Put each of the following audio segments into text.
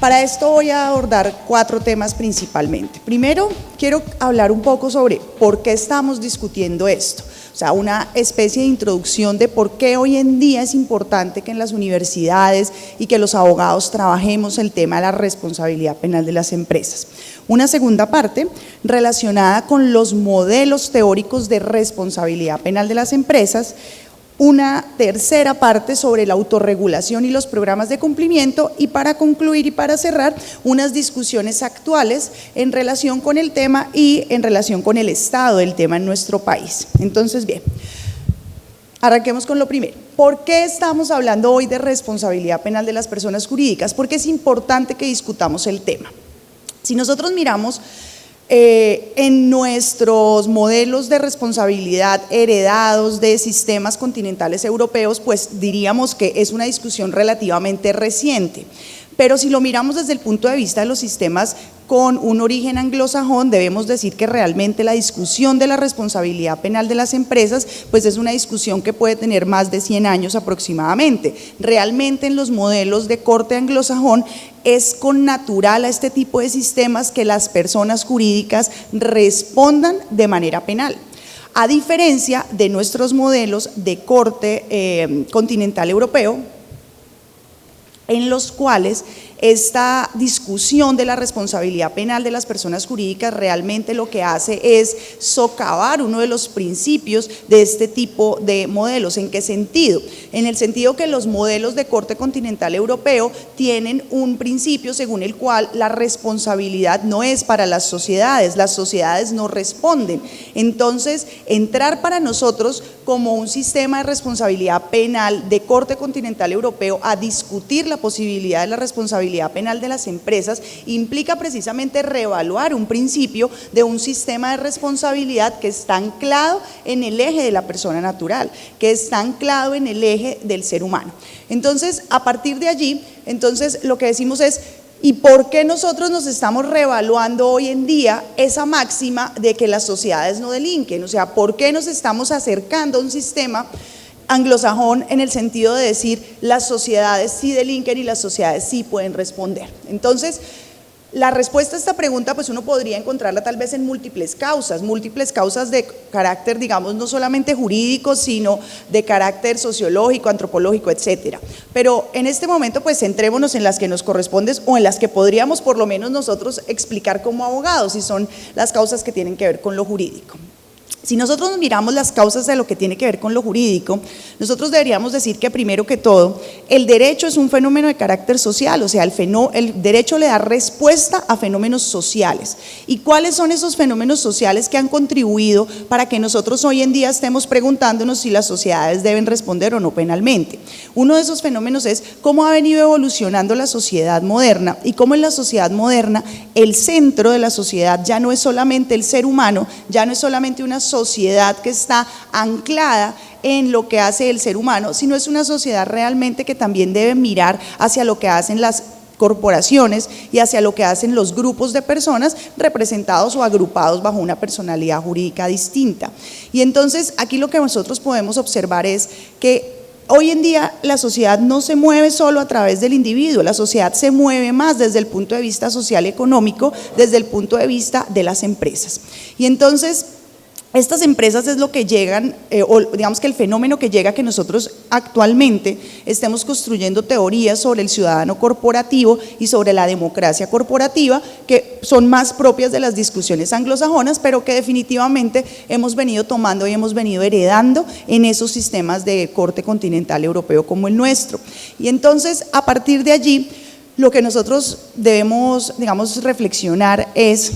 Para esto voy a abordar 4 temas principalmente. Primero, quiero hablar un poco sobre por qué estamos discutiendo esto. O sea, una especie de introducción de por qué hoy en día es importante que en las universidades y que los abogados trabajemos el tema de la responsabilidad penal de las empresas. Una segunda parte relacionada con los modelos teóricos de responsabilidad penal de las empresas. Una tercera parte sobre la autorregulación y los programas de cumplimiento, y para concluir y para cerrar, unas discusiones actuales en relación con el tema y en relación con el estado del tema en nuestro país. Entonces, bien, arranquemos con lo primero. ¿Por qué estamos hablando hoy de responsabilidad penal de las personas jurídicas? Porque es importante que discutamos el tema. Si nosotros miramos en nuestros modelos de responsabilidad heredados de sistemas continentales europeos, pues diríamos que es una discusión relativamente reciente. Pero si lo miramos desde el punto de vista de los sistemas con un origen anglosajón, debemos decir que realmente la discusión de la responsabilidad penal de las empresas pues es una discusión que puede tener más de 100 años aproximadamente. Realmente en los modelos de corte anglosajón es connatural a este tipo de sistemas que las personas jurídicas respondan de manera penal, a diferencia de nuestros modelos de corte continental europeo, en los cuales esta discusión de la responsabilidad penal de las personas jurídicas realmente lo que hace es socavar uno de los principios de este tipo de modelos. ¿En qué sentido? En el sentido que los modelos de corte continental europeo tienen un principio según el cual la responsabilidad no es para las sociedades no responden. Entonces, entrar para nosotros como un sistema de responsabilidad penal de corte continental europeo a discutir la posibilidad de la responsabilidad penal de las empresas implica precisamente reevaluar un principio de un sistema de responsabilidad que está anclado en el eje de la persona natural, que está anclado en el eje del ser humano. Entonces, a partir de allí, entonces lo que decimos es: ¿y por qué nosotros nos estamos reevaluando hoy en día esa máxima de que las sociedades no delinquen? O sea, ¿por qué nos estamos acercando a un sistema anglosajón en el sentido de decir las sociedades sí delinquen y las sociedades sí pueden responder? Entonces, la respuesta a esta pregunta pues uno podría encontrarla tal vez en múltiples causas de carácter, digamos, no solamente jurídico, sino de carácter sociológico, antropológico, etcétera. Pero en este momento pues centrémonos en las que nos corresponden o en las que podríamos por lo menos nosotros explicar como abogados, y son las causas que tienen que ver con lo jurídico. Si nosotros miramos las causas de lo que tiene que ver con lo jurídico, nosotros deberíamos decir que primero que todo, el derecho es un fenómeno de carácter social, o sea, el derecho le da respuesta a fenómenos sociales. ¿Y cuáles son esos fenómenos sociales que han contribuido para que nosotros hoy en día estemos preguntándonos si las sociedades deben responder o no penalmente? Uno de esos fenómenos es cómo ha venido evolucionando la sociedad moderna, y cómo en la sociedad moderna el centro de la sociedad ya no es solamente el ser humano, ya no es solamente una sociedad que está anclada en lo que hace el ser humano, sino es una sociedad realmente que también debe mirar hacia lo que hacen las corporaciones y hacia lo que hacen los grupos de personas representados o agrupados bajo una personalidad jurídica distinta. Y entonces aquí lo que nosotros podemos observar es que hoy en día la sociedad no se mueve solo a través del individuo, la sociedad se mueve más desde el punto de vista social y económico, desde el punto de vista de las empresas. Y entonces estas empresas es lo que llegan, o digamos que el fenómeno que llega a que nosotros actualmente estemos construyendo teorías sobre el ciudadano corporativo y sobre la democracia corporativa, que son más propias de las discusiones anglosajonas, pero que definitivamente hemos venido tomando y hemos venido heredando en esos sistemas de corte continental europeo como el nuestro. Y entonces, a partir de allí, lo que nosotros debemos, digamos, reflexionar es: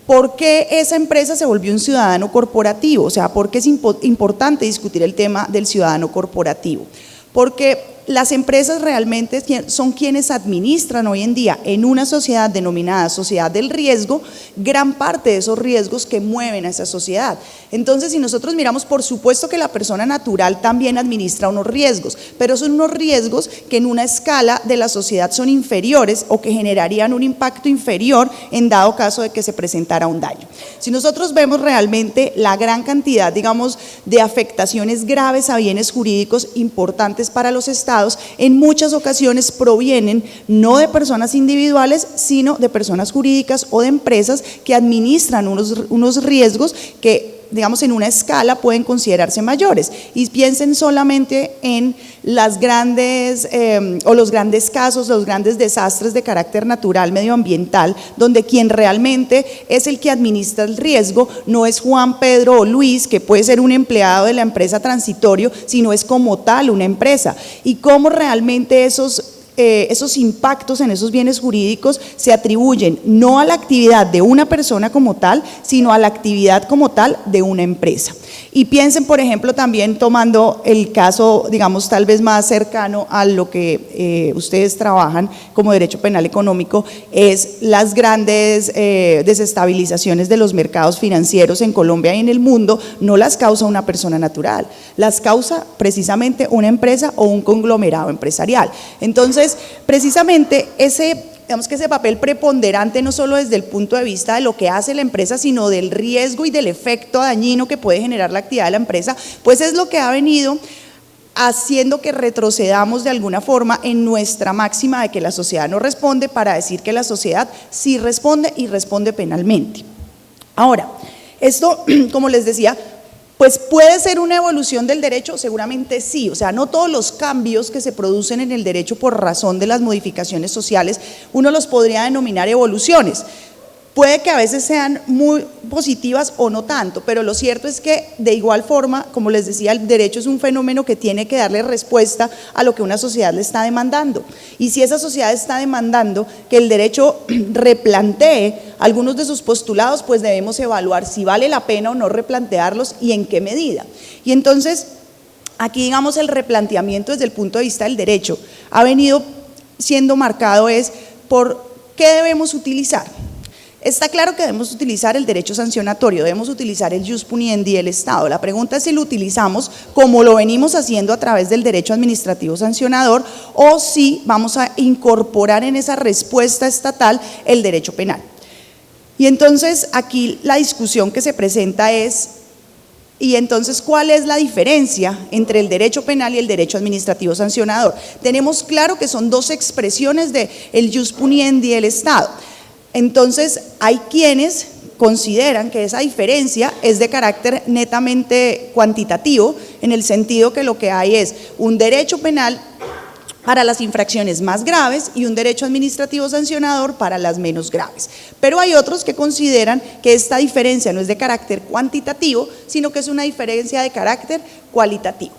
¿por qué esa empresa se volvió un ciudadano corporativo? O sea, ¿por qué es importante discutir el tema del ciudadano corporativo? Porque las empresas realmente son quienes administran hoy en día en una sociedad denominada sociedad del riesgo gran parte de esos riesgos que mueven a esa sociedad. Entonces, si nosotros miramos, por supuesto que la persona natural también administra unos riesgos, pero son unos riesgos que en una escala de la sociedad son inferiores o que generarían un impacto inferior en dado caso de que se presentara un daño. Si nosotros vemos realmente la gran cantidad, digamos, de afectaciones graves a bienes jurídicos importantes para los estados, mercados, en muchas ocasiones provienen no de personas individuales, sino de personas jurídicas o de empresas que administran unos riesgos que, digamos, en una escala pueden considerarse mayores. Y piensen solamente en las grandes los grandes casos, los grandes desastres de carácter natural, medioambiental, donde quien realmente es el que administra el riesgo no es Juan, Pedro o Luis, que puede ser un empleado de la empresa transitorio, sino es como tal una empresa. Y cómo realmente esos impactos en esos bienes jurídicos se atribuyen no a la actividad de una persona como tal, sino a la actividad como tal de una empresa. Y piensen, por ejemplo, también tomando el caso, digamos, tal vez más cercano a lo que ustedes trabajan como derecho penal económico, es las grandes desestabilizaciones de los mercados financieros en Colombia y en el mundo. No las causa una persona natural, las causa precisamente una empresa o un conglomerado empresarial. Entonces, precisamente digamos que ese papel preponderante, no solo desde el punto de vista de lo que hace la empresa, sino del riesgo y del efecto dañino que puede generar la actividad de la empresa, pues es lo que ha venido haciendo que retrocedamos de alguna forma en nuestra máxima de que la sociedad no responde, para decir que la sociedad sí responde y responde penalmente. Ahora, esto, como les decía, pues puede ser una evolución del derecho, seguramente sí, o sea, no todos los cambios que se producen en el derecho por razón de las modificaciones sociales, uno los podría denominar evoluciones. Puede que a veces sean muy positivas o no tanto, pero lo cierto es que de igual forma, como les decía, el derecho es un fenómeno que tiene que darle respuesta a lo que una sociedad le está demandando. Y si esa sociedad está demandando que el derecho replantee algunos de sus postulados, pues debemos evaluar si vale la pena o no replantearlos y en qué medida. Y entonces, aquí digamos el replanteamiento desde el punto de vista del derecho ha venido siendo marcado es por qué debemos utilizar. Está claro que debemos utilizar el derecho sancionatorio, debemos utilizar el jus puniendi del Estado. La pregunta es si lo utilizamos como lo venimos haciendo a través del derecho administrativo sancionador o si vamos a incorporar en esa respuesta estatal el derecho penal. Y entonces aquí la discusión que se presenta es, y entonces, ¿cuál es la diferencia entre el derecho penal y el derecho administrativo sancionador? Tenemos claro que son dos expresiones del jus puniendi del Estado. Entonces, hay quienes consideran que esa diferencia es de carácter netamente cuantitativo, en el sentido que lo que hay es un derecho penal para las infracciones más graves y un derecho administrativo sancionador para las menos graves. Pero hay otros que consideran que esta diferencia no es de carácter cuantitativo, sino que es una diferencia de carácter cualitativo.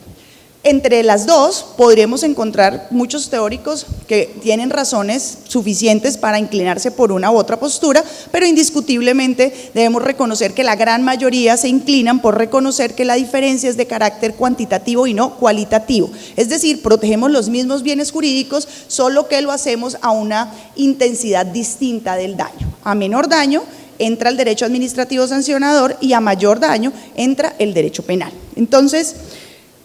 Entre las dos podríamos encontrar muchos teóricos que tienen razones suficientes para inclinarse por una u otra postura, pero indiscutiblemente debemos reconocer que la gran mayoría se inclinan por reconocer que la diferencia es de carácter cuantitativo y no cualitativo. Es decir, protegemos los mismos bienes jurídicos, solo que lo hacemos a una intensidad distinta del daño. A menor daño entra el derecho administrativo sancionador y a mayor daño entra el derecho penal. Entonces,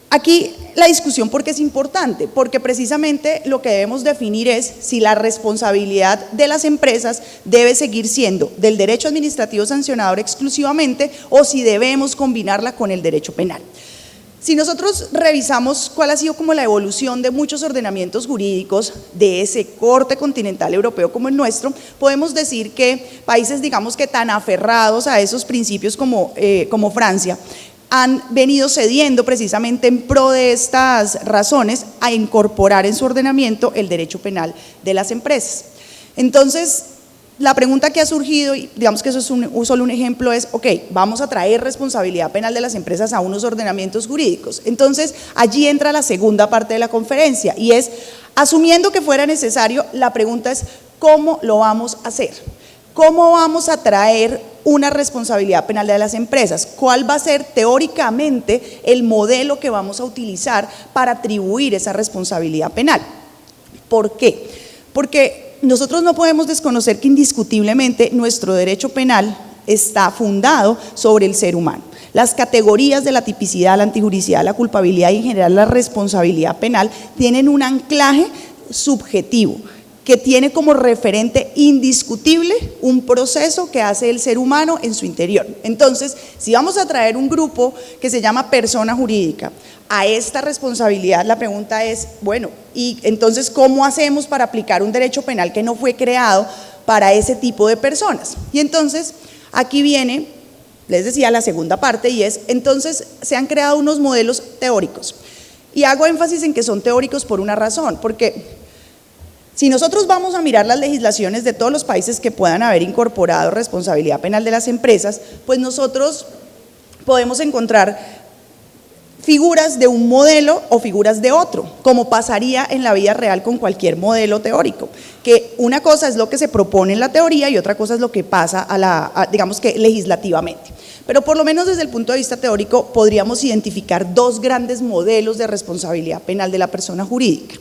aquí la discusión, ¿por qué es importante? Porque precisamente lo que debemos definir es si la responsabilidad de las empresas debe seguir siendo del derecho administrativo sancionador exclusivamente o si debemos combinarla con el derecho penal. Si nosotros revisamos cuál ha sido como la evolución de muchos ordenamientos jurídicos de ese corte continental europeo como el nuestro, podemos decir que países, digamos que tan aferrados a esos principios como Francia, han venido cediendo precisamente en pro de estas razones a incorporar en su ordenamiento el derecho penal de las empresas. Entonces, la pregunta que ha surgido, y digamos que eso es solo un ejemplo, es, ok, vamos a traer responsabilidad penal de las empresas a unos ordenamientos jurídicos. Entonces, allí entra la segunda parte de la conferencia y es, asumiendo que fuera necesario, la pregunta es, ¿cómo lo vamos a hacer? ¿Cómo vamos a traer una responsabilidad penal de las empresas? ¿Cuál va a ser teóricamente el modelo que vamos a utilizar para atribuir esa responsabilidad penal? ¿Por qué? Porque nosotros no podemos desconocer que indiscutiblemente nuestro derecho penal está fundado sobre el ser humano. Las categorías de la tipicidad, la antijuricidad, la culpabilidad y en general la responsabilidad penal tienen un anclaje subjetivo que tiene como referente indiscutible un proceso que hace el ser humano en su interior. Entonces, si vamos a traer un grupo que se llama persona jurídica a esta responsabilidad, la pregunta es, bueno, Y entonces, ¿cómo hacemos para aplicar un derecho penal que no fue creado para ese tipo de personas? Y entonces, aquí viene, les decía, la segunda parte, y es, entonces, se han creado unos modelos teóricos. Y hago énfasis en que son teóricos por una razón, porque si nosotros vamos a mirar las legislaciones de todos los países que puedan haber incorporado responsabilidad penal de las empresas, pues nosotros podemos encontrar figuras de un modelo o figuras de otro, como pasaría en la vida real con cualquier modelo teórico, que una cosa es lo que se propone en la teoría y otra cosa es lo que pasa digamos que legislativamente. Pero por lo menos desde el punto de vista teórico podríamos identificar dos grandes modelos de responsabilidad penal de la persona jurídica.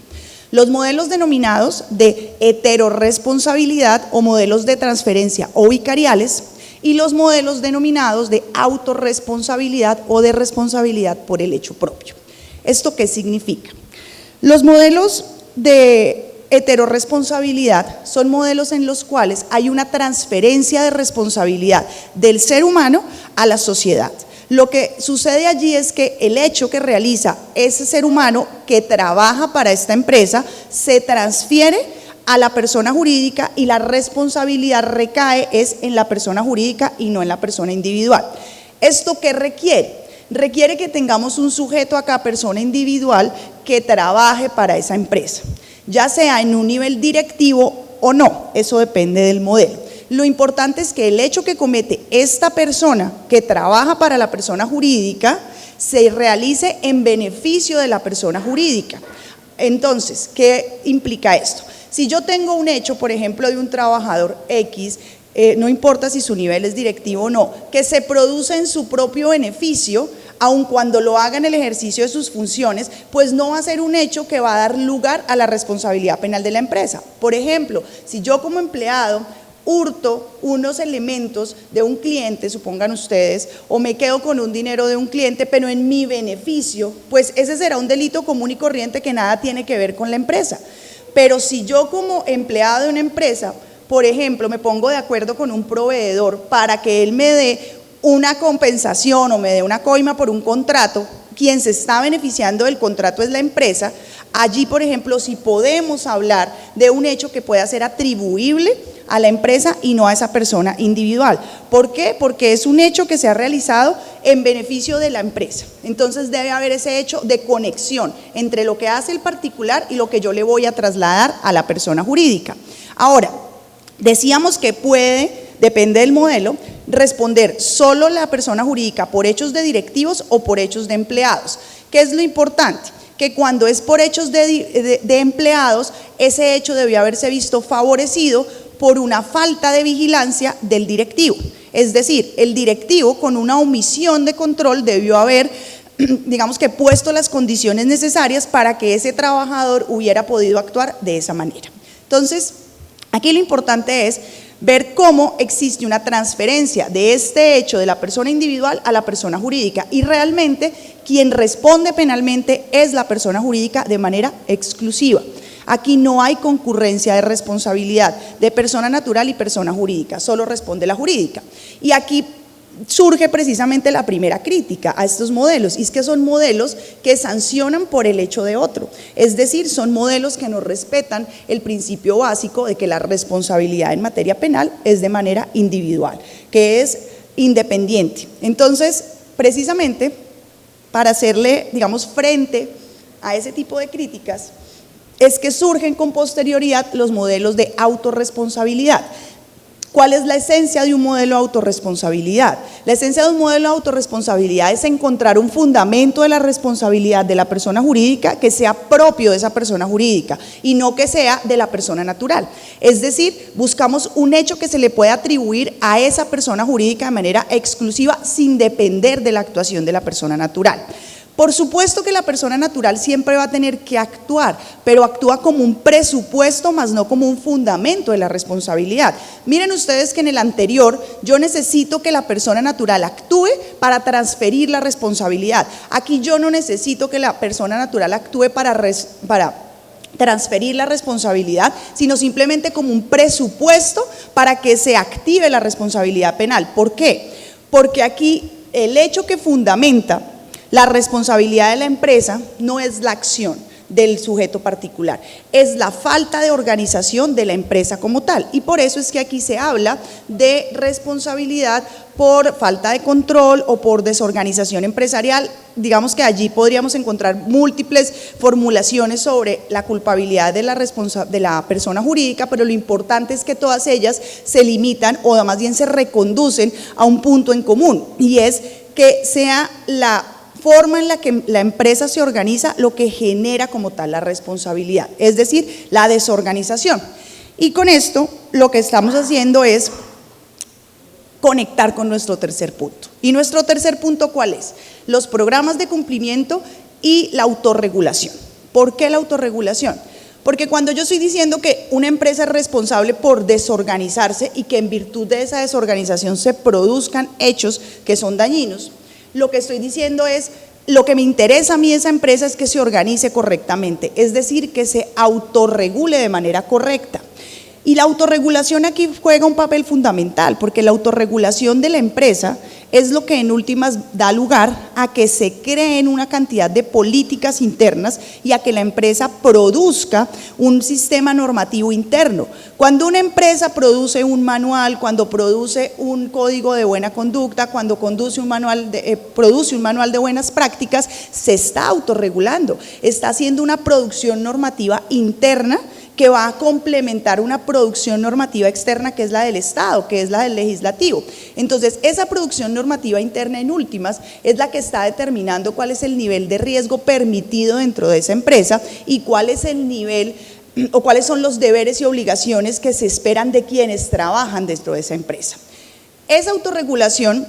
Los modelos denominados de heterorresponsabilidad o modelos de transferencia o vicariales, y los modelos denominados de autorresponsabilidad o de responsabilidad por el hecho propio. ¿Esto qué significa? Los modelos de heterorresponsabilidad son modelos en los cuales hay una transferencia de responsabilidad del ser humano a la sociedad. Lo que sucede allí es que el hecho que realiza ese ser humano que trabaja para esta empresa se transfiere a la persona jurídica y la responsabilidad recae en la persona jurídica y no en la persona individual. ¿Esto qué requiere? Requiere que tengamos un sujeto acá, persona individual, que trabaje para esa empresa, ya sea en un nivel directivo o no, eso depende del modelo. Lo importante es que el hecho que comete esta persona que trabaja para la persona jurídica se realice en beneficio de la persona jurídica. Entonces, ¿qué implica esto? Si yo tengo un hecho, por ejemplo, de un trabajador X, no importa si su nivel es directivo o no, que se produce en su propio beneficio, aun cuando lo haga en el ejercicio de sus funciones, pues no va a ser un hecho que va a dar lugar a la responsabilidad penal de la empresa. Por ejemplo, si yo como empleado hurto unos elementos de un cliente, supongan ustedes, o me quedo con un dinero de un cliente, pero en mi beneficio, pues ese será un delito común y corriente que nada tiene que ver con la empresa. Pero si yo como empleado de una empresa, por ejemplo, me pongo de acuerdo con un proveedor para que él me dé una compensación o me dé una coima por un contrato, quien se está beneficiando del contrato es la empresa, allí, por ejemplo, sí podemos hablar de un hecho que pueda ser atribuible a la empresa y no a esa persona individual. ¿Por qué? Porque es un hecho que se ha realizado en beneficio de la empresa. Entonces debe haber ese hecho de conexión entre lo que hace el particular y lo que yo le voy a trasladar a la persona jurídica. Ahora, decíamos que puede, depende del modelo, responder solo la persona jurídica por hechos de directivos o por hechos de empleados. ¿Qué es lo importante? Que cuando es por hechos de empleados, ese hecho debió haberse visto favorecido por una falta de vigilancia del directivo. Es decir, el directivo con una omisión de control debió haber, digamos que puesto las condiciones necesarias para que ese trabajador hubiera podido actuar de esa manera. Entonces, aquí lo importante es ver cómo existe una transferencia de este hecho de la persona individual a la persona jurídica y realmente quien responde penalmente es la persona jurídica de manera exclusiva. Aquí no hay concurrencia de responsabilidad de persona natural y persona jurídica, solo responde la jurídica. Y aquí surge precisamente la primera crítica a estos modelos, y es que son modelos que sancionan por el hecho de otro, es decir, son modelos que no respetan el principio básico de que la responsabilidad en materia penal es de manera individual, que es independiente. Entonces, precisamente, para hacerle, digamos, frente a ese tipo de críticas, es que surgen con posterioridad los modelos de autorresponsabilidad. ¿Cuál es la esencia de un modelo de autorresponsabilidad? La esencia de un modelo de autorresponsabilidad es encontrar un fundamento de la responsabilidad de la persona jurídica que sea propio de esa persona jurídica y no que sea de la persona natural. Es decir, buscamos un hecho que se le pueda atribuir a esa persona jurídica de manera exclusiva sin depender de la actuación de la persona natural. Por supuesto que la persona natural siempre va a tener que actuar, pero actúa como un presupuesto más no como un fundamento de la responsabilidad. Miren ustedes que en el anterior yo necesito que la persona natural actúe para transferir la responsabilidad. Aquí yo no necesito que la persona natural actúe para transferir la responsabilidad, sino simplemente como un presupuesto para que se active la responsabilidad penal. ¿Por qué? Porque aquí el hecho que fundamenta la responsabilidad de la empresa no es la acción. del sujeto particular, es la falta de organización de la empresa como tal, y por eso es que aquí se habla de responsabilidad por falta de control o por desorganización empresarial. Digamos que allí podríamos encontrar múltiples formulaciones sobre la culpabilidad de la persona jurídica, pero lo importante es que todas ellas se limitan o más bien se reconducen a un punto en común, y es que sea la forma en la que la empresa se organiza lo que genera como tal la responsabilidad, es decir, la desorganización. Y con esto lo que estamos haciendo es conectar con nuestro tercer punto. ¿Y nuestro tercer punto cuál es? Los programas de cumplimiento y la autorregulación. ¿Por qué la autorregulación? Porque cuando yo estoy diciendo que una empresa es responsable por desorganizarse y que en virtud de esa desorganización se produzcan hechos que son dañinos, lo que estoy diciendo es, lo que me interesa a mí de esa empresa es que se organice correctamente, es decir, que se autorregule de manera correcta. Y la autorregulación aquí juega un papel fundamental, porque la autorregulación de la empresa es lo que en últimas da lugar a que se creen una cantidad de políticas internas y a que la empresa produzca un sistema normativo interno. Cuando una empresa produce un manual, cuando produce un código de buena conducta, cuando produce un manual de buenas prácticas, se está autorregulando, está haciendo una producción normativa interna que va a complementar una producción normativa externa que es la del Estado, que es la del legislativo. Entonces, esa producción normativa interna en últimas es la que está determinando cuál es el nivel de riesgo permitido dentro de esa empresa y cuál es el nivel o cuáles son los deberes y obligaciones que se esperan de quienes trabajan dentro de esa empresa. Esa autorregulación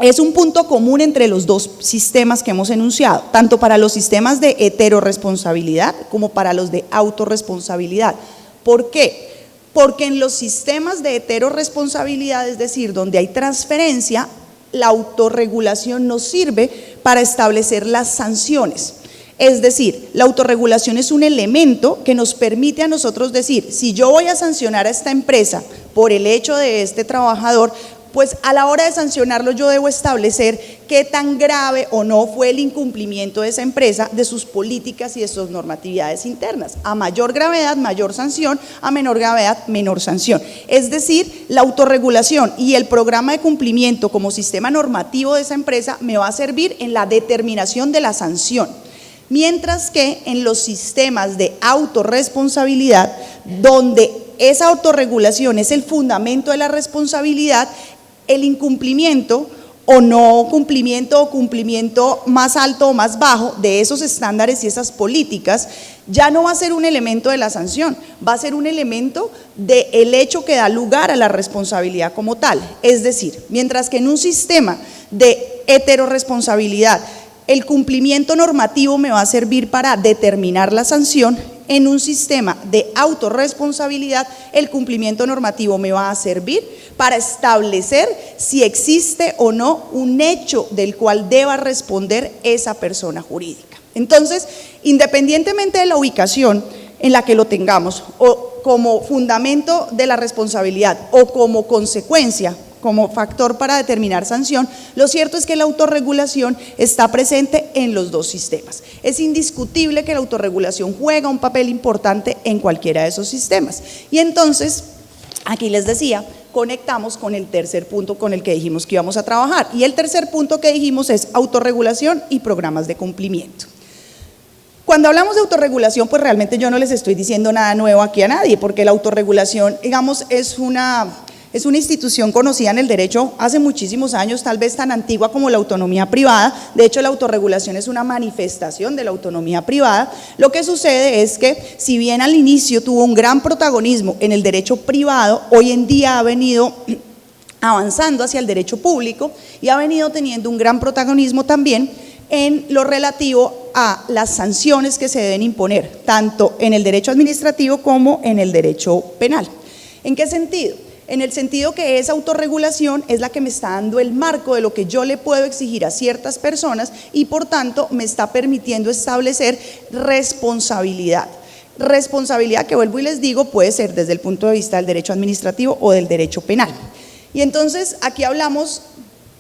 es un punto común entre los dos sistemas que hemos enunciado, tanto para los sistemas de heteroresponsabilidad como para los de autorresponsabilidad. ¿Por qué? Porque en los sistemas de heteroresponsabilidad, es decir, donde hay transferencia, la autorregulación nos sirve para establecer las sanciones. Es decir, la autorregulación es un elemento que nos permite a nosotros decir, si yo voy a sancionar a esta empresa por el hecho de este trabajador, pues a la hora de sancionarlo yo debo establecer qué tan grave o no fue el incumplimiento de esa empresa, de sus políticas y de sus normatividades internas. A mayor gravedad, mayor sanción; a menor gravedad, menor sanción. Es decir, la autorregulación y el programa de cumplimiento como sistema normativo de esa empresa me va a servir en la determinación de la sanción. Mientras que en los sistemas de autorresponsabilidad, donde esa autorregulación es el fundamento de la responsabilidad, el incumplimiento o no cumplimiento o cumplimiento más alto o más bajo de esos estándares y esas políticas ya no va a ser un elemento de la sanción, va a ser un elemento del hecho que da lugar a la responsabilidad como tal. Es decir, mientras que en un sistema de heteroresponsabilidad el cumplimiento normativo me va a servir para determinar la sanción, en un sistema de autorresponsabilidad el cumplimiento normativo me va a servir para establecer si existe o no un hecho del cual deba responder esa persona jurídica. Entonces, independientemente de la ubicación en la que lo tengamos, o como fundamento de la responsabilidad o como consecuencia, como factor para determinar sanción, lo cierto es que la autorregulación está presente en los dos sistemas. Es indiscutible que la autorregulación juega un papel importante en cualquiera de esos sistemas. Y entonces, aquí les decía, conectamos con el tercer punto con el que dijimos que íbamos a trabajar. Y el tercer punto que dijimos es autorregulación y programas de cumplimiento. Cuando hablamos de autorregulación, pues realmente yo no les estoy diciendo nada nuevo aquí a nadie, porque la autorregulación, digamos, es una institución conocida en el derecho hace muchísimos años, tal vez tan antigua como la autonomía privada. De hecho, la autorregulación es una manifestación de la autonomía privada. Lo que sucede es que, si bien al inicio tuvo un gran protagonismo en el derecho privado, hoy en día ha venido avanzando hacia el derecho público y ha venido teniendo un gran protagonismo también en lo relativo a las sanciones que se deben imponer, tanto en el derecho administrativo como en el derecho penal. ¿En qué sentido? En el sentido que esa autorregulación es la que me está dando el marco de lo que yo le puedo exigir a ciertas personas y por tanto me está permitiendo establecer responsabilidad. Responsabilidad que, vuelvo y les digo, puede ser desde el punto de vista del derecho administrativo o del derecho penal. Y entonces aquí hablamos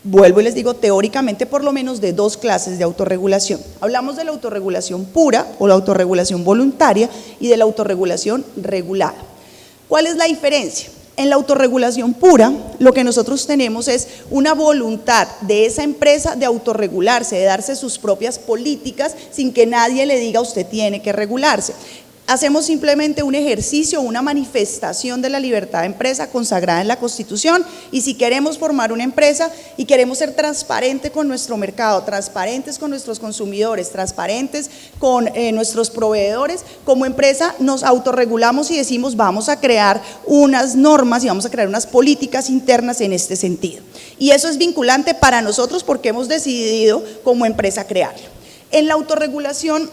vuelvo y les digo, teóricamente por lo menos de dos clases de autorregulación. Hablamos de la autorregulación pura o la autorregulación voluntaria y de la autorregulación regulada. ¿Cuál es la diferencia? En la autorregulación pura, lo que nosotros tenemos es una voluntad de esa empresa de autorregularse, de darse sus propias políticas sin que nadie le diga usted tiene que regularse. Hacemos simplemente un ejercicio, una manifestación de la libertad de empresa consagrada en la Constitución, y si queremos formar una empresa y queremos ser transparentes con nuestro mercado, transparentes con nuestros consumidores, transparentes con nuestros proveedores, como empresa nos autorregulamos y decimos vamos a crear unas normas y vamos a crear unas políticas internas en este sentido. Y eso es vinculante para nosotros porque hemos decidido como empresa crearlo. En la autorregulación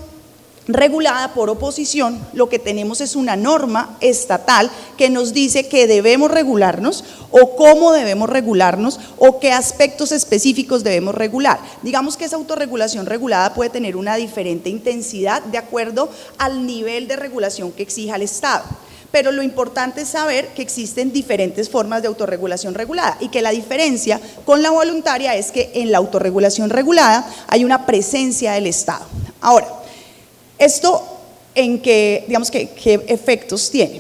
regulada por oposición, lo que tenemos es una norma estatal que nos dice que debemos regularnos o cómo debemos regularnos o qué aspectos específicos debemos regular. Digamos que esa autorregulación regulada puede tener una diferente intensidad de acuerdo al nivel de regulación que exija el Estado. Pero lo importante es saber que existen diferentes formas de autorregulación regulada y que la diferencia con la voluntaria es que en la autorregulación regulada hay una presencia del Estado. Ahora, ¿esto en qué, digamos, qué efectos tiene?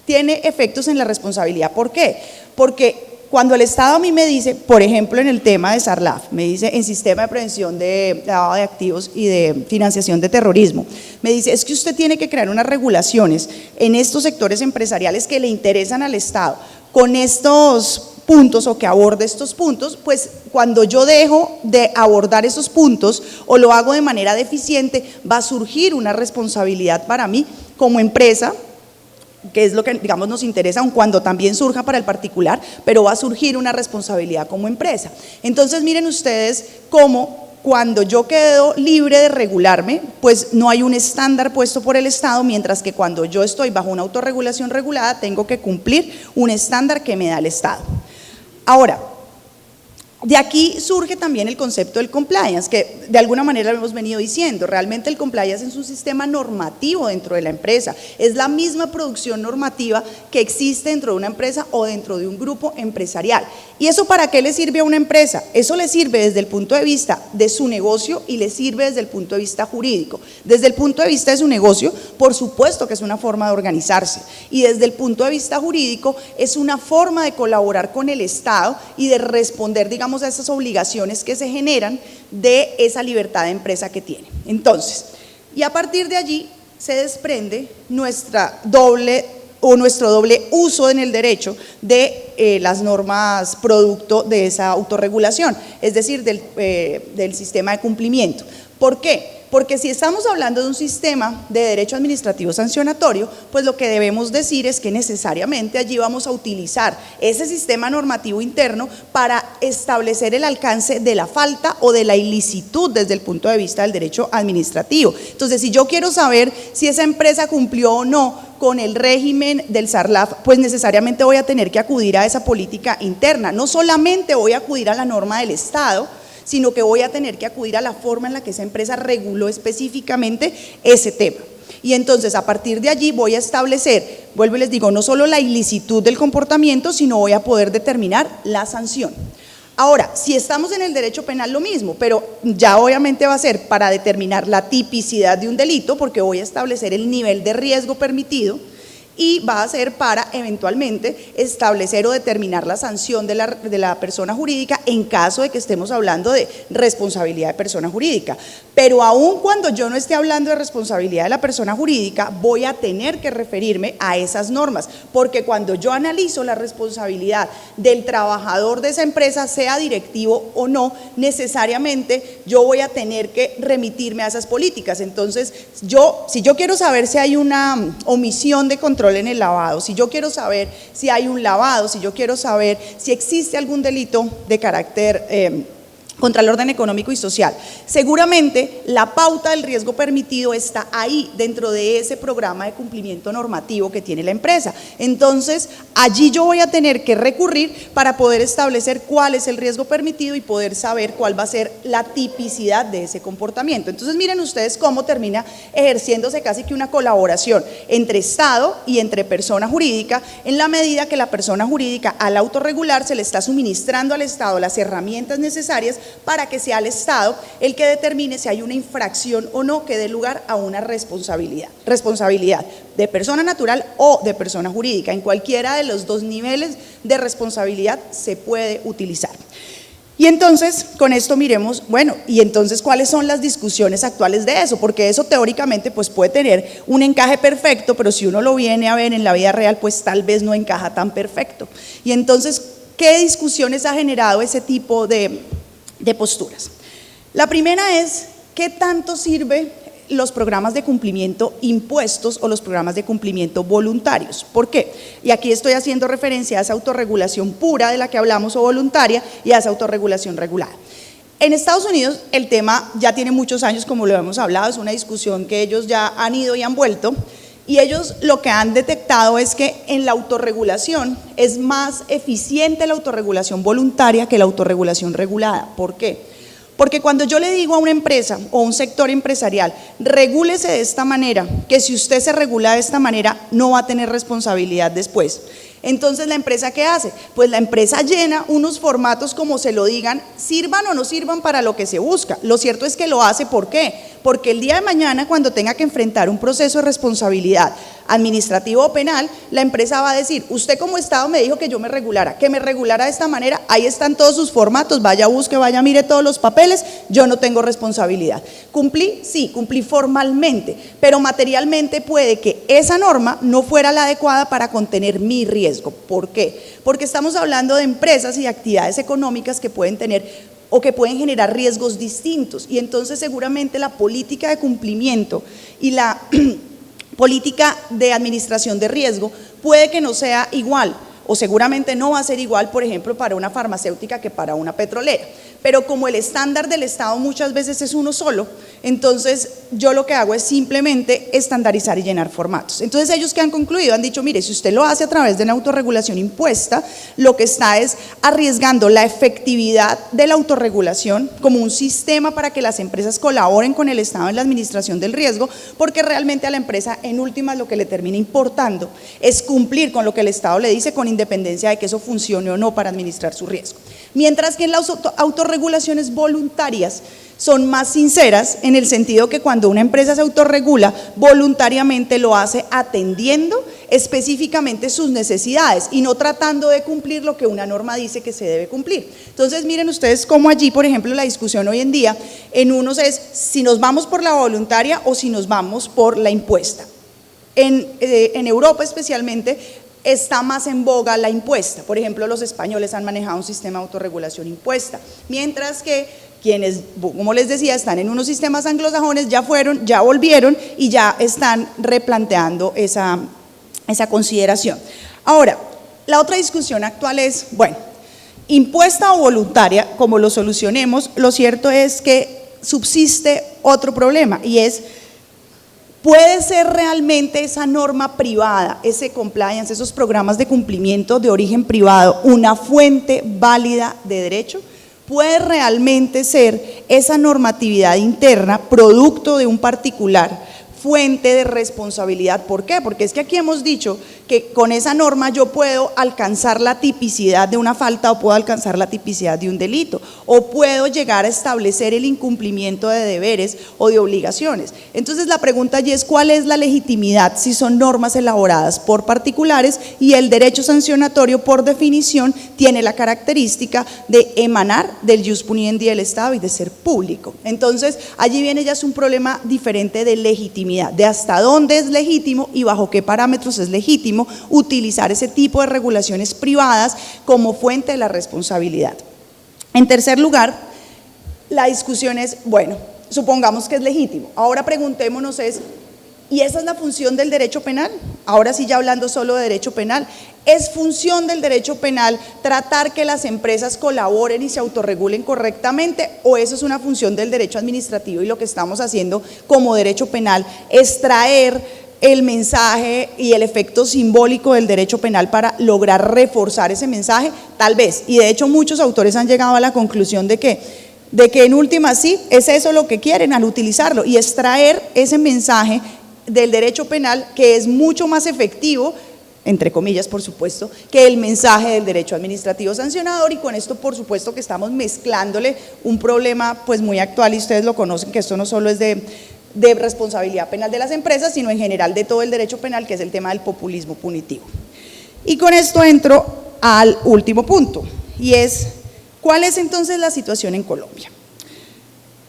Tiene efectos en la responsabilidad. ¿Por qué? Porque cuando el Estado a mí me dice, por ejemplo en el tema de SARLAF, me dice en sistema de prevención de lavado de activos y de financiación de terrorismo, me dice es que usted tiene que crear unas regulaciones en estos sectores empresariales que le interesan al Estado, con estos puntos o que aborde estos puntos, pues cuando yo dejo de abordar esos puntos o lo hago de manera deficiente, va a surgir una responsabilidad para mí como empresa, que es lo que digamos nos interesa, aun cuando también surja para el particular, pero va a surgir una responsabilidad como empresa. Entonces miren ustedes cómo cuando yo quedo libre de regularme, pues no hay un estándar puesto por el Estado, mientras que cuando yo estoy bajo una autorregulación regulada, tengo que cumplir un estándar que me da el Estado. Ahora, de aquí surge también el concepto del compliance, que de alguna manera lo hemos venido diciendo. Realmente el compliance es un sistema normativo dentro de la empresa, es la misma producción normativa que existe dentro de una empresa o dentro de un grupo empresarial. ¿Y eso para qué le sirve a una empresa? Eso le sirve desde el punto de vista de su negocio y le sirve desde el punto de vista jurídico. Desde el punto de vista de su negocio, por supuesto que es una forma de organizarse, y desde el punto de vista jurídico es una forma de colaborar con el Estado y de responder, digamos, a esas obligaciones que se generan de esa libertad de empresa que tiene. Entonces, y a partir de allí se desprende nuestro doble uso en el derecho de las normas producto de esa autorregulación, es decir, del sistema de cumplimiento. ¿Por qué? Porque si estamos hablando de un sistema de derecho administrativo sancionatorio, pues lo que debemos decir es que necesariamente allí vamos a utilizar ese sistema normativo interno para establecer el alcance de la falta o de la ilicitud desde el punto de vista del derecho administrativo. Entonces, si yo quiero saber si esa empresa cumplió o no con el régimen del SARLAF, pues necesariamente voy a tener que acudir a esa política interna. No solamente voy a acudir a la norma del Estado, sino que voy a tener que acudir a la forma en la que esa empresa reguló específicamente ese tema. Y entonces a partir de allí voy a establecer, vuelvo y les digo, no solo la ilicitud del comportamiento, sino voy a poder determinar la sanción. Ahora, si estamos en el derecho penal lo mismo, pero ya obviamente va a ser para determinar la tipicidad de un delito, porque voy a establecer el nivel de riesgo permitido, y va a ser para eventualmente establecer o determinar la sanción de la persona jurídica en caso de que estemos hablando de responsabilidad de persona jurídica. Pero aun cuando yo no esté hablando de responsabilidad de la persona jurídica, voy a tener que referirme a esas normas, porque cuando yo analizo la responsabilidad del trabajador de esa empresa, sea directivo o no, necesariamente yo voy a tener que remitirme a esas políticas. Entonces, si yo quiero saber si hay una omisión de control en el lavado, si yo quiero saber si hay un lavado, si yo quiero saber si existe algún delito de carácter contra el orden económico y social. Seguramente la pauta del riesgo permitido está ahí dentro de ese programa de cumplimiento normativo que tiene la empresa. Entonces, allí yo voy a tener que recurrir para poder establecer cuál es el riesgo permitido y poder saber cuál va a ser la tipicidad de ese comportamiento. Entonces, miren ustedes cómo termina ejerciéndose casi que una colaboración entre Estado y entre persona jurídica, en la medida que la persona jurídica, al autorregularse, le está suministrando al Estado las herramientas necesarias para que sea el Estado el que determine si hay una infracción o no que dé lugar a una responsabilidad de persona natural o de persona jurídica. En cualquiera de los dos niveles de responsabilidad se puede utilizar. Y entonces, con esto miremos, bueno, y entonces, ¿cuáles son las discusiones actuales de eso? Porque eso teóricamente pues puede tener un encaje perfecto, pero si uno lo viene a ver en la vida real, pues tal vez no encaja tan perfecto. Y entonces, ¿qué discusiones ha generado ese tipo de posturas? La primera es, ¿qué tanto sirve los programas de cumplimiento impuestos o los programas de cumplimiento voluntarios? ¿Por qué? Y aquí estoy haciendo referencia a esa autorregulación pura de la que hablamos o voluntaria y a esa autorregulación regulada. En Estados Unidos el tema ya tiene muchos años, como lo hemos hablado, es una discusión que ellos ya han ido y han vuelto, y ellos lo que han detectado es que en la autorregulación es más eficiente la autorregulación voluntaria que la autorregulación regulada. ¿Por qué? Porque cuando yo le digo a una empresa o un sector empresarial, regúlese de esta manera, que si usted se regula de esta manera no va a tener responsabilidad después. Entonces, ¿la empresa qué hace? Pues la empresa llena unos formatos como se lo digan, sirvan o no sirvan para lo que se busca. Lo cierto es que lo hace, ¿por qué? Porque el día de mañana, cuando tenga que enfrentar un proceso de responsabilidad administrativo o penal, la empresa va a decir, usted como Estado me dijo que yo me regulara, de esta manera, ahí están todos sus formatos, vaya busque, vaya mire todos los papeles, yo no tengo responsabilidad. ¿Cumplí? Sí, cumplí formalmente, pero materialmente puede que esa norma no fuera la adecuada para contener mi riesgo. ¿Por qué? Porque estamos hablando de empresas y actividades económicas que pueden tener o que pueden generar riesgos distintos, y entonces seguramente la política de cumplimiento y la política de administración de riesgo puede que no sea igual, o seguramente no va a ser igual, por ejemplo, para una farmacéutica que para una petrolera. Pero como el estándar del Estado muchas veces es uno solo, entonces yo lo que hago es simplemente estandarizar y llenar formatos. Entonces ellos que han concluido han dicho, mire, si usted lo hace a través de una autorregulación impuesta, lo que está es arriesgando la efectividad de la autorregulación como un sistema para que las empresas colaboren con el Estado en la administración del riesgo, porque realmente a la empresa en últimas lo que le termina importando es cumplir con lo que el Estado le dice, con independencia de que eso funcione o no para administrar su riesgo. Mientras que en las autorregulaciones voluntarias son más sinceras, en el sentido que cuando una empresa se autorregula, voluntariamente lo hace atendiendo específicamente sus necesidades y no tratando de cumplir lo que una norma dice que se debe cumplir. Entonces miren ustedes cómo allí, por ejemplo, la discusión hoy en día en unos es si nos vamos por la voluntaria o si nos vamos por la impuesta. En Europa especialmente está más en boga la impuesta. Por ejemplo, los españoles han manejado un sistema de autorregulación impuesta, mientras que quienes, como les decía, están en unos sistemas anglosajones ya fueron, ya volvieron y ya están replanteando esa consideración. Ahora, la otra discusión actual es, bueno, impuesta o voluntaria, como lo solucionemos, lo cierto es que subsiste otro problema y es, ¿puede ser realmente esa norma privada, ese compliance, esos programas de cumplimiento de origen privado, una fuente válida de derecho? ¿Puede realmente ser esa normatividad interna, producto de un particular, fuente de responsabilidad? ¿Por qué? Porque es que aquí hemos dicho que con esa norma yo puedo alcanzar la tipicidad de una falta o puedo alcanzar la tipicidad de un delito o puedo llegar a establecer el incumplimiento de deberes o de obligaciones. Entonces la pregunta allí es ¿cuál es la legitimidad si son normas elaboradas por particulares y el derecho sancionatorio por definición tiene la característica de emanar del jus puniendi del Estado y de ser público? Entonces allí viene ya es un problema diferente de legitimidad, de hasta dónde es legítimo y bajo qué parámetros es legítimo utilizar ese tipo de regulaciones privadas como fuente de la responsabilidad. En tercer lugar, la discusión es, bueno, supongamos que es legítimo. Ahora preguntémonos ¿y esa es la función del derecho penal? ahora sí ya hablando solo de derecho penal, ¿es función del derecho penal tratar que las empresas colaboren y se autorregulen correctamente, o eso es una función del derecho administrativo y lo que estamos haciendo como derecho penal es traer el mensaje y el efecto simbólico del derecho penal para lograr reforzar ese mensaje? Tal vez, y de hecho muchos autores han llegado a la conclusión de que en última sí, es eso lo que quieren al utilizarlo, y es traer ese mensaje del derecho penal que es mucho más efectivo, entre comillas por supuesto, que el mensaje del derecho administrativo sancionador. Y con esto por supuesto que estamos mezclándole un problema pues muy actual, y ustedes lo conocen, que esto no solo es de responsabilidad penal de las empresas, sino en general de todo el derecho penal, que es el tema del populismo punitivo. Y con esto entro al último punto, y es, ¿cuál es entonces la situación en Colombia?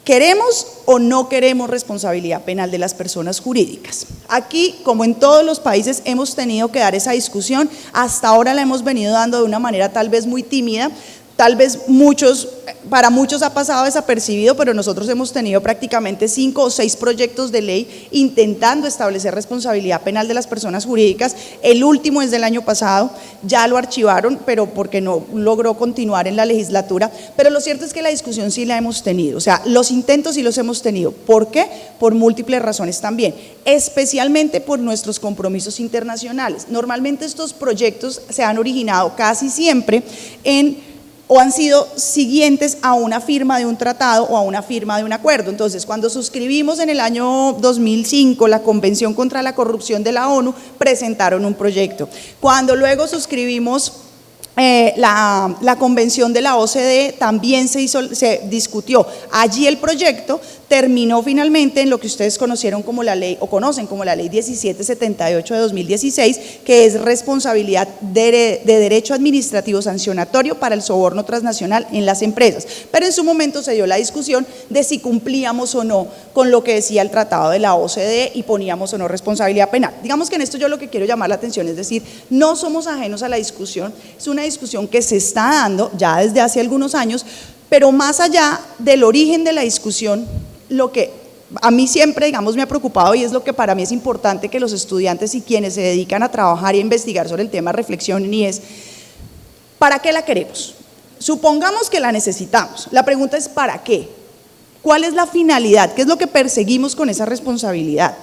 ¿Queremos o no queremos responsabilidad penal de las personas jurídicas? Aquí, como en todos los países, hemos tenido que dar esa discusión. Hasta ahora la hemos venido dando de una manera tal vez muy tímida, tal vez para muchos ha pasado desapercibido, pero nosotros hemos tenido prácticamente 5 o 6 proyectos de ley intentando establecer responsabilidad penal de las personas jurídicas. El último es del año pasado, ya lo archivaron, pero porque no logró continuar en la legislatura. Pero lo cierto es que la discusión sí la hemos tenido, o sea, los intentos sí los hemos tenido. ¿Por qué? Por múltiples razones también, especialmente por nuestros compromisos internacionales. Normalmente estos proyectos se han originado casi siempre o han sido siguientes a una firma de un tratado o a una firma de un acuerdo. Entonces, cuando suscribimos en el año 2005 la Convención contra la Corrupción de la ONU, presentaron un proyecto. Cuando luego suscribimos la convención de la OCDE, también se discutió. Allí el proyecto terminó finalmente en lo que ustedes conocieron como la ley, o conocen como la ley 1778 de 2016, que es responsabilidad de derecho administrativo sancionatorio para el soborno transnacional en las empresas. Pero en su momento se dio la discusión de si cumplíamos o no con lo que decía el tratado de la OCDE y poníamos o no responsabilidad penal. Digamos que en esto yo lo que quiero llamar la atención es decir, no somos ajenos a la discusión, es una discusión que se está dando ya desde hace algunos años, pero más allá del origen de la discusión, lo que a mí siempre, digamos, me ha preocupado, y es lo que para mí es importante que los estudiantes y quienes se dedican a trabajar y a investigar sobre el tema reflexionen, y es, ¿para qué la queremos? Supongamos que la necesitamos, la pregunta es ¿para qué? ¿Cuál es la finalidad? ¿Qué es lo que perseguimos con esa responsabilidad?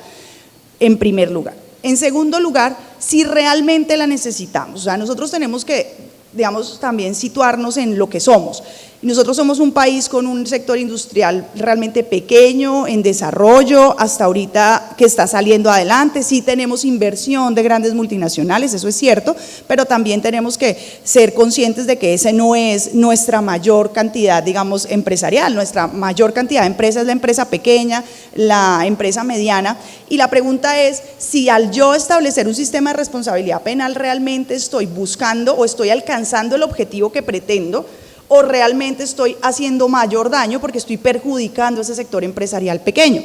En primer lugar. En segundo lugar, si realmente la necesitamos. O sea, nosotros tenemos que, digamos, también situarnos en lo que somos. Nosotros somos un país con un sector industrial realmente pequeño, en desarrollo, hasta ahorita que está saliendo adelante. Sí tenemos inversión de grandes multinacionales, eso es cierto, pero también tenemos que ser conscientes de que ese no es nuestra mayor cantidad, digamos, empresarial. Nuestra mayor cantidad de empresas es la empresa pequeña, la empresa mediana, y la pregunta es si al yo establecer un sistema de responsabilidad penal realmente estoy buscando o estoy alcanzando el objetivo que pretendo, o realmente estoy haciendo mayor daño porque estoy perjudicando a ese sector empresarial pequeño.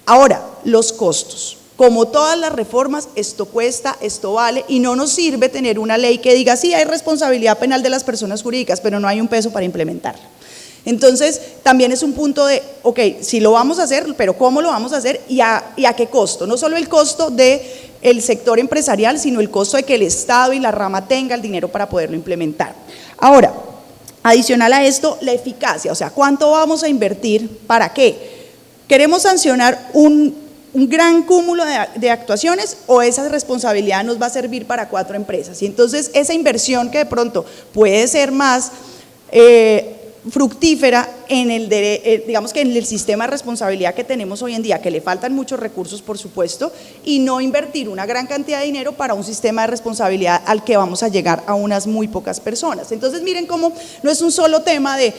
Ahora, los costos. Como todas las reformas, esto cuesta, esto vale, y no nos sirve tener una ley que diga sí hay responsabilidad penal de las personas jurídicas, pero no hay un peso para implementarla. Entonces, también es un punto de, ok, sí lo vamos a hacer, pero ¿cómo lo vamos a hacer y a qué costo? No solo el costo del sector empresarial, sino el costo de que el Estado y la rama tenga el dinero para poderlo implementar. Ahora, adicional a esto, la eficacia, o sea, ¿cuánto vamos a invertir? ¿Para qué? ¿Queremos sancionar un gran cúmulo de actuaciones o esa responsabilidad nos va a servir para 4 empresas? Y entonces esa inversión que de pronto puede ser más fructífera digamos que en el sistema de responsabilidad que tenemos hoy en día, que le faltan muchos recursos por supuesto, y no invertir una gran cantidad de dinero para un sistema de responsabilidad al que vamos a llegar a unas muy pocas personas. Entonces miren cómo no es un solo tema de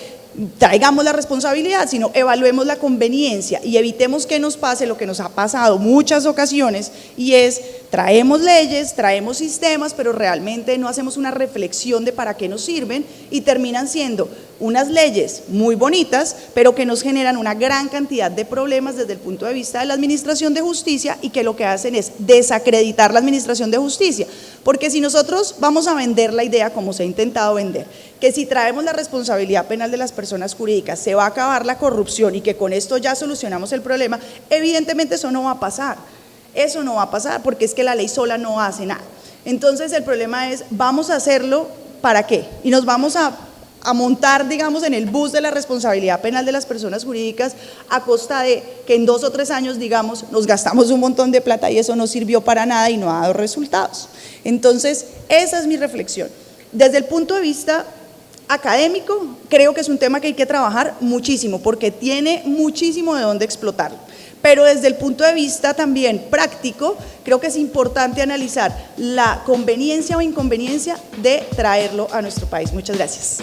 traigamos la responsabilidad, sino evaluemos la conveniencia y evitemos que nos pase lo que nos ha pasado muchas ocasiones, y es traemos leyes, traemos sistemas, pero realmente no hacemos una reflexión de para qué nos sirven y terminan siendo unas leyes muy bonitas, pero que nos generan una gran cantidad de problemas desde el punto de vista de la administración de justicia, y que lo que hacen es desacreditar la administración de justicia. Porque si nosotros vamos a vender la idea, como se ha intentado vender, que si traemos la responsabilidad penal de las personas jurídicas se va a acabar la corrupción y que con esto ya solucionamos el problema, evidentemente eso no va a pasar. Eso no va a pasar porque es que la ley sola no hace nada. Entonces el problema es, ¿vamos a hacerlo para qué? Y nos vamos a montar, digamos, en el bus de la responsabilidad penal de las personas jurídicas a costa de que en 2 o 3 años, digamos, nos gastamos un montón de plata y eso no sirvió para nada y no ha dado resultados. Entonces, esa es mi reflexión. Desde el punto de vista académico, creo que es un tema que hay que trabajar muchísimo porque tiene muchísimo de dónde explotar. Pero desde el punto de vista también práctico, creo que es importante analizar la conveniencia o inconveniencia de traerlo a nuestro país. Muchas gracias.